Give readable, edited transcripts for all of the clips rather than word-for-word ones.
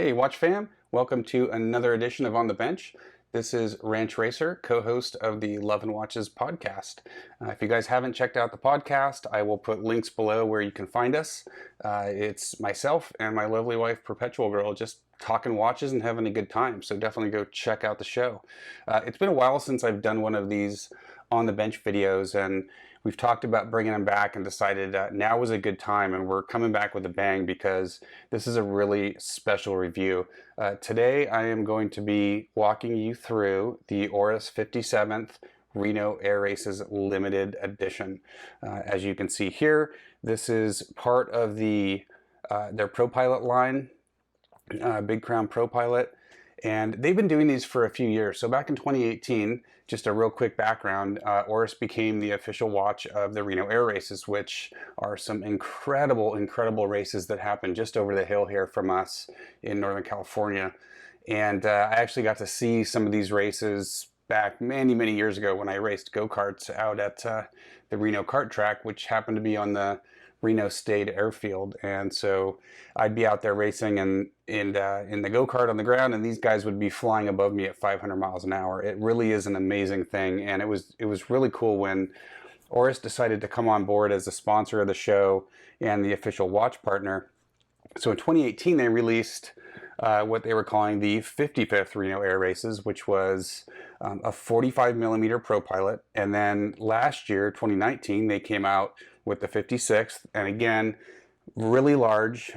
Hey, Watch fam! Welcome to another edition of On the Bench. This is Ranch Racer, co-host of the Love and Watches podcast. If you guys haven't checked out the podcast, I will put links below where you can find us. It's myself and my lovely wife, Perpetual Girl, just talking watches and having a good time. So definitely go check out the show. It's been a while since I've done one of these On the Bench videos, and we've talked about bringing them back and decided now was a good time, and we're coming back with a bang because this is a really special review. Today I am going to be walking you through the Oris 57th Reno Air Races Limited Edition. As you can see here, this is part of their Pro Pilot line, Big Crown Pro Pilot. And they've been doing these for a few years. So back in 2018, just a real quick background, Oris became the official watch of the Reno Air Races, which are some incredible, incredible races that happen just over the hill here from us in Northern California. And I actually got to see some of these races back many, many years ago when I raced go-karts out at the Reno kart track, which happened to be on the Reno State Airfield. And so I'd be out there racing and in the go-kart on the ground, and these guys would be flying above me at 500 miles an hour. It really is an amazing thing, and it was really cool when Oris decided to come on board as a sponsor of the show and the official watch partner. So in 2018 they released what they were calling the 55th Reno Air Races, which was a 45 millimeter Pro Pilot. And then last year, 2019, they came out with the 56th, and again, really large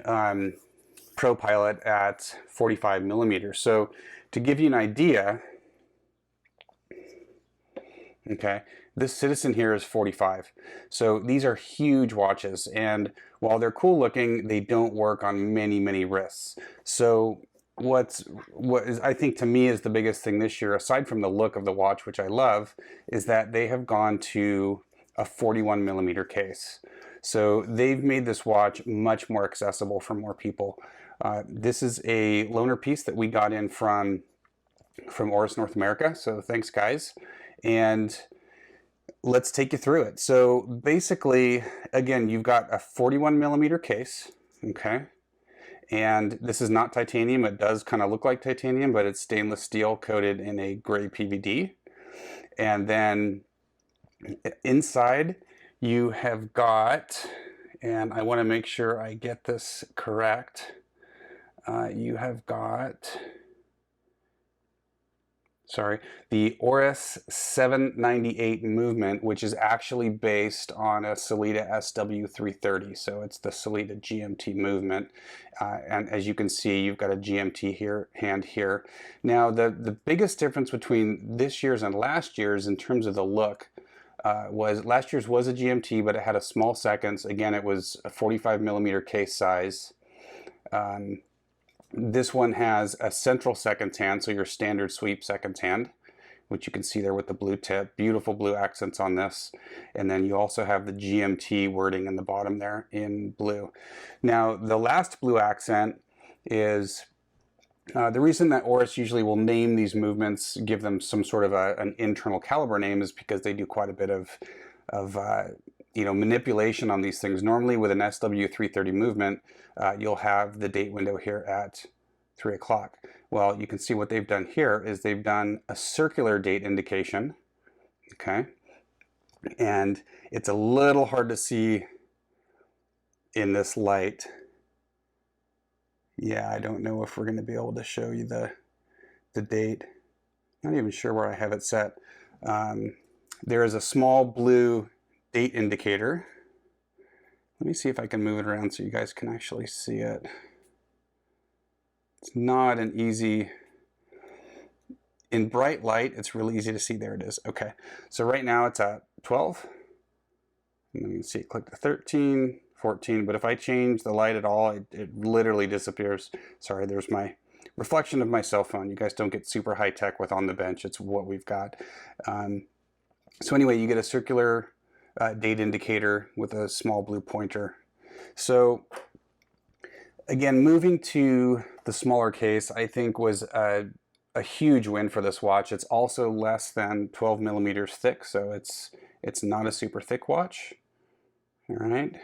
Pro Pilot at 45 millimeters. So to give you an idea, okay, this Citizen here is 45. So these are huge watches, and while they're cool looking, they don't work on many, many wrists. So what is, I think, to me is the biggest thing this year, aside from the look of the watch, which I love, is that they have gone to a 41 millimeter case. So they've made this watch much more accessible for more people. This is a loaner piece that we got in from Oris North America. So thanks, guys. And let's take you through it. So basically, again, you've got a 41 millimeter case, okay? And this is not titanium. It does kind of look like titanium, but it's stainless steel coated in a gray PVD. And then inside you have got, and I want to make sure I get this correct, you have got, the Oris 798 movement, which is actually based on a Sellita SW330. So it's the Sellita GMT movement. And as you can see, you've got a GMT hand here. Now, the biggest difference between this year's and last year's in terms of the look was last year's was a GMT, but it had a small seconds. Again, it was a 45 millimeter case size. This one has a central seconds hand, so your standard sweep seconds hand, which you can see there with the blue tip. Beautiful blue accents on this. And then you also have the GMT wording in the bottom there in blue. Now, the last blue accent is the reason that Oris usually will name these movements, give them some sort of an internal caliber name, is because they do quite a bit of manipulation on these things. Normally with an SW330 movement, you'll have the date window here at 3 o'clock. Well, you can see what they've done here is they've done a circular date indication, okay? And it's a little hard to see in this light. Yeah, I don't know if we're going to be able to show you the date. Not even sure where I have it set. There is a small blue date indicator. Let me see if I can move it around so you guys can actually see it. It's not an easy, in bright light, it's really easy to see. There it is. Okay, so right now it's at 12. And then you can see it click to 13, 14, but if I change the light at all, it literally disappears. Sorry, there's my reflection of my cell phone. You guys don't get super high tech with On the Bench. It's what we've got. So anyway, you get a circular date indicator with a small blue pointer. So again, moving to the smaller case, I think was a huge win for this watch. It's also less than 12 millimeters thick, so it's not a super thick watch. All right.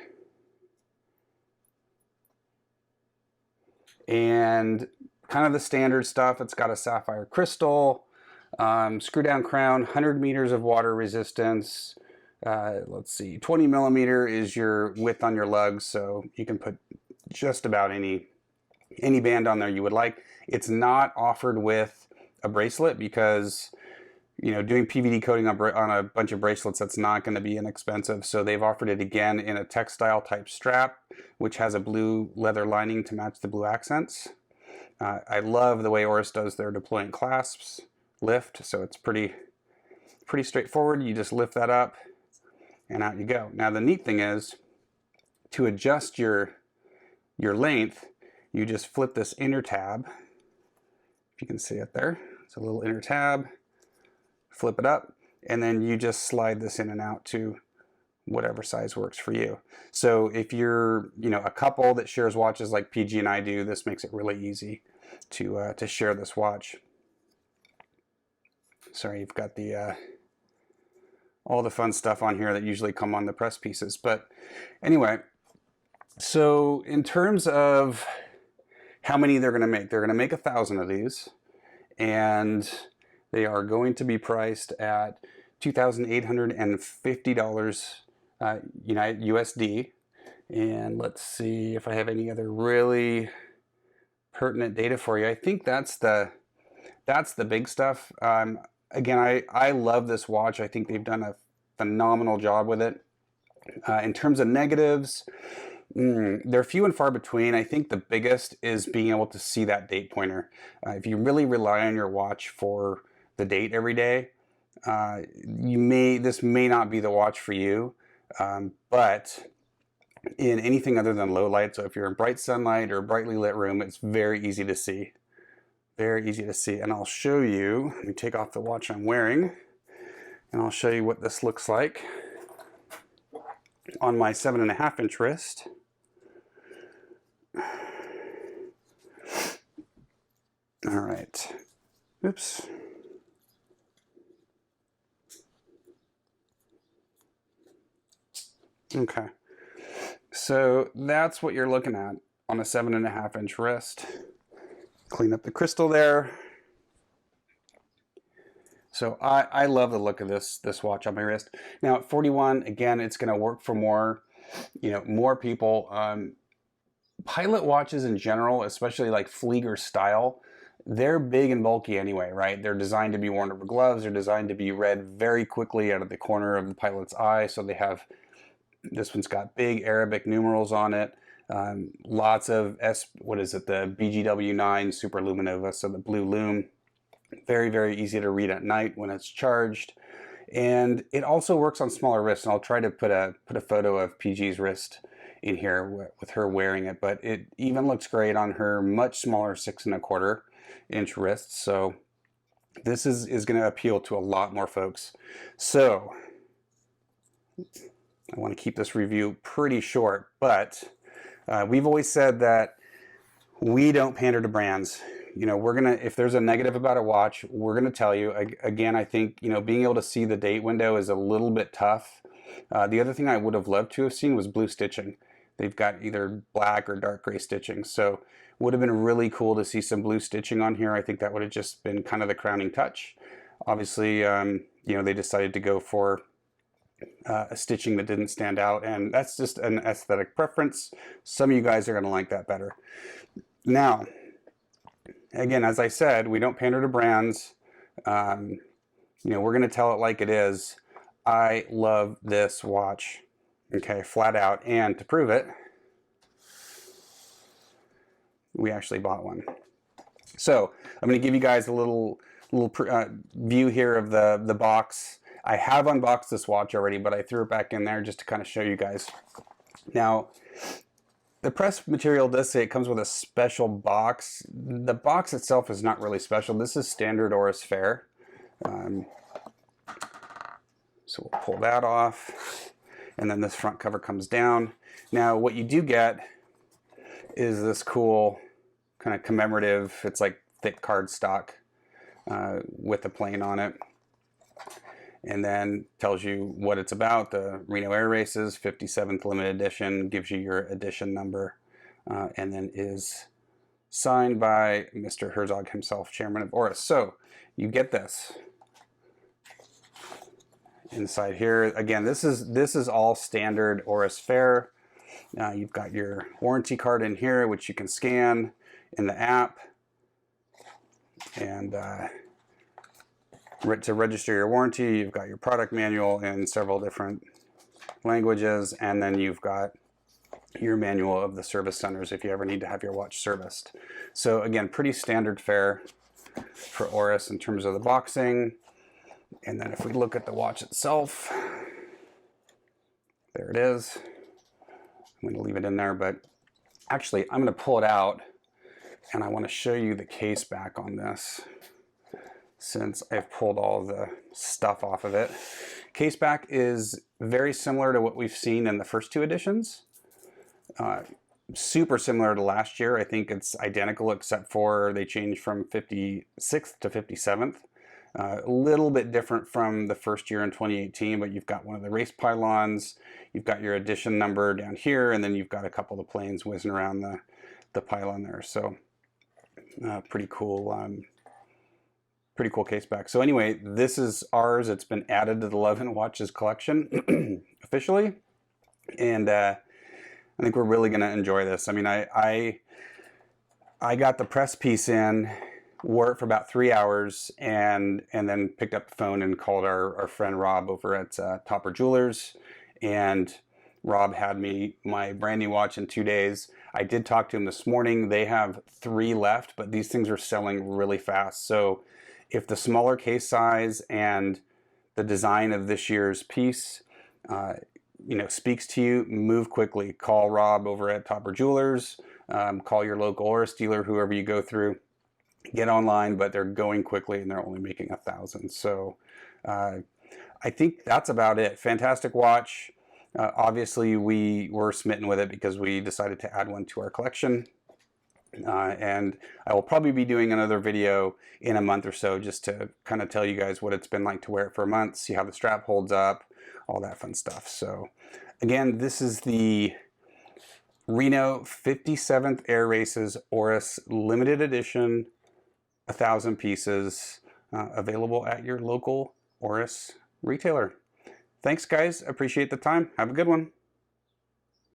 And kind of the standard stuff. It's got a sapphire crystal, screw down crown, 100 meters of water resistance. Let's see, 20 millimeter is your width on your lugs, so you can put just about any band on there you would like. It's not offered with a bracelet because, you know, doing PVD coating on a bunch of bracelets, that's not going to be inexpensive. So they've offered it again in a textile type strap, which has a blue leather lining to match the blue accents. I love the way Oris does their deployant clasps lift. So it's pretty straightforward. You just lift that up and out you go. Now the neat thing is, to adjust your length, you just flip this inner tab. If you can see it there, it's a little inner tab. Flip it up, and then you just slide this in and out to whatever size works for you. So if you're, you know, a couple that shares watches like PG and I do, this makes it really easy to share this watch. Sorry, you've got the all the fun stuff on here that usually come on the press pieces. But anyway, so in terms of how many they're going to make 1,000 of these, and they are going to be priced at $2,850 USD. And let's see if I have any other really pertinent data for you. I think that's the big stuff. Again, I love this watch. I think they've done a phenomenal job with it. In terms of negatives, they're few and far between. I think the biggest is being able to see that date pointer. If you really rely on your watch for the date every day, this may not be the watch for you. But in anything other than low light, so if you're in bright sunlight or brightly lit room, it's very easy to see. Very easy to see. And I'll show you, let me take off the watch I'm wearing, and I'll show you what this looks like on my 7.5-inch wrist. All right. Oops. Okay. So that's what you're looking at on a 7.5-inch wrist. Clean up the crystal there. So I love the look of this watch on my wrist. Now at 41, again, it's going to work for more people. Pilot watches in general, especially like Flieger style, they're big and bulky anyway, right? They're designed to be worn over gloves. They're designed to be read very quickly out of the corner of the pilot's eye. So they have, this one's got big Arabic numerals on it. Lots of the BGW9 Super Luminova, so the blue lume. Very, very easy to read at night when it's charged. And it also works on smaller wrists. And I'll try to put a photo of PG's wrist in here with her wearing it. But it even looks great on her much smaller 6.25-inch wrists. So this is going to appeal to a lot more folks. So I want to keep this review pretty short, but we've always said that we don't pander to brands. You know, if there's a negative about a watch, we're gonna tell you. Again, I think, you know, being able to see the date window is a little bit tough. The other thing I would have loved to have seen was blue stitching. They've got either black or dark gray stitching, so would have been really cool to see some blue stitching on here. I think that would have just been kind of the crowning touch. Obviously, you know, they decided to go for a stitching that didn't stand out, and that's just an aesthetic preference. Some of you guys are going to like that better. Now, again, as I said, we don't pander to brands. You know, we're going to tell it like it is. I love this watch, okay, flat out. And to prove it, we actually bought one. So I'm going to give you guys a little view here of the box. I have unboxed this watch already, but I threw it back in there just to kind of show you guys. Now, the press material does say it comes with a special box. The box itself is not really special. This is standard Oris fare. So we'll pull that off, and then this front cover comes down. Now, what you do get is this cool kind of commemorative, it's like thick cardstock with a plane on it. And then tells you what it's about. The Reno Air Races, 57th limited edition, gives you your edition number, and then is signed by Mr. Herzog himself, chairman of Oris. So you get this inside here. Again, this is all standard Oris fare. You've got your warranty card in here, which you can scan in the app, and to register your warranty, you've got your product manual in several different languages, and then you've got your manual of the service centers if you ever need to have your watch serviced. So again, pretty standard fare for Oris in terms of the boxing. And then if we look at the watch itself, there it is. I'm going to leave it in there, but actually I'm going to pull it out, and I want to show you the case back on this, since I've pulled all the stuff off of it. Case back is very similar to what we've seen in the first two editions. Super similar to last year. I think it's identical except for they changed from 56th to 57th. A little bit different from the first year in 2018, but you've got one of the race pylons, you've got your edition number down here, and then you've got a couple of planes whizzing around the pylon there. So pretty cool. Pretty cool case back. So anyway, this is ours. It's been added to the Levin Watches collection officially, and I think we're really going to enjoy this. I mean, I got the press piece in, wore it for about 3 hours, and then picked up the phone and called our friend Rob over at Topper Jewelers, and Rob had me my brand new watch in 2 days. I did talk to him this morning. They have 3 left, but these things are selling really fast. So if the smaller case size and the design of this year's piece, speaks to you, move quickly. Call Rob over at Topper Jewelers. Call your local Oris dealer, whoever you go through. Get online, but they're going quickly, and they're only making 1,000. So I think that's about it. Fantastic watch. Obviously, we were smitten with it because we decided to add one to our collection. And I will probably be doing another video in a month or so just to kind of tell you guys what it's been like to wear it for a month, see how the strap holds up, all that fun stuff. So again, this is the Reno 57th Air Races Oris limited edition, 1,000 pieces, available at your local Oris retailer. Thanks guys, appreciate the time. Have a good one.